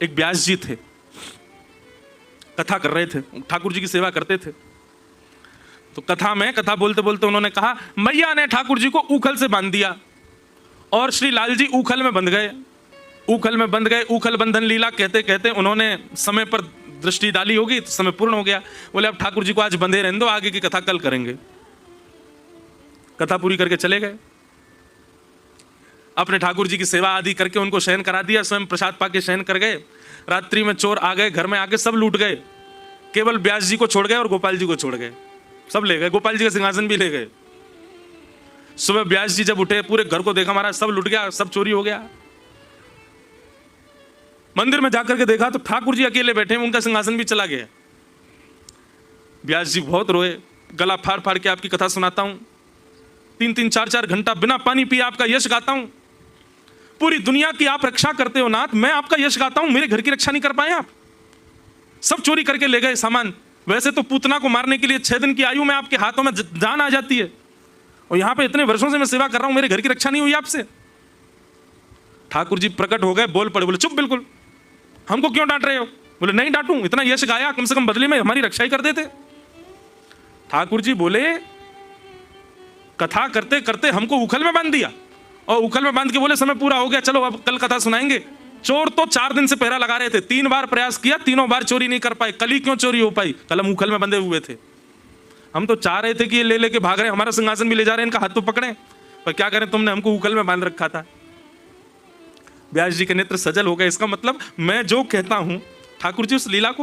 एक व्यास जी थे, कथा कर रहे थे, ठाकुर जी की सेवा करते थे। तो कथा बोलते बोलते उन्होंने कहा, मैया ने ठाकुर जी को ऊखल से बांध दिया और श्री लाल जी ऊखल में बंध गए। ऊखल में बंध गए। ऊखल बंधन लीला कहते कहते उन्होंने समय पर दृष्टि डाली होगी, तो समय पूर्ण हो गया। बोले अब ठाकुर जी को आज बंधे रहने दो, आगे की कथा कल करेंगे। कथा पूरी करके चले गए। अपने ठाकुर जी की सेवा आदि करके उनको शयन करा दिया, स्वयं प्रसाद पाके शयन कर गए। रात्रि में चोर आ गए, घर में आके सब लूट गए। केवल व्यास जी को छोड़ गए और गोपाल जी को छोड़ गए, सब ले गए। गोपाल जी का सिंहासन भी ले गए। सुबह व्यास जी जब उठे, पूरे घर को देखा, महाराज सब लुट गया, सब चोरी हो गया। मंदिर में जाकर के देखा तो ठाकुर जी अकेले बैठे हैं, उनका सिंहासन भी चला गया। व्यास जी बहुत रोए, गला फाड़ फाड़ के आपकी कथा सुनाता हूं, 3-3 4-4 घंटा बिना पानी पिए आपका यश गाता हूं। पूरी दुनिया की आप रक्षा करते हो नाथ, मैं आपका यश गाता हूं, मेरे घर की रक्षा नहीं कर पाए आप। सब चोरी करके ले गए सामान। वैसे तो पूतना को मारने के लिए 6 दिन की आयु में आपके हाथों में जान आ जाती है, और यहां पे इतने वर्षों से मैं सेवा कर रहा हूं, मेरे घर की रक्षा नहीं हुई आपसे। ठाकुर जी प्रकट हो गए, बोल पड़े, बोले चुप, बिल्कुल, हमको क्यों डांट रहे हो? बोले नहीं डांटूं, इतना यश गाया, कम से कम बदले में हमारी रक्षा ही कर देते। ठाकुर जी बोले कथा करते करते हमको उखल में बांध दिया, और उखल में बांध के बोले समय पूरा हो गया, चलो अब कल कथा सुनाएंगे। चोर तो 4 दिन से पहरा लगा रहे थे, 3 बार प्रयास किया, तीनों बार चोरी नहीं कर पाए। कल ही क्यों चोरी हो पाई? कल हम उखल में बंधे हुए थे। हम तो चाह रहे थे कि ये ले लेके भाग रहे, हमारा सिंहासन भी ले जा रहे हैं, इनका हाथ तो पकड़े, पर क्या करें, तुमने हमको उखल में बांध रखा था। व्यास जी के नेत्र सजल हो गए। इसका मतलब मैं जो कहता हूं, ठाकुर जी उस लीला को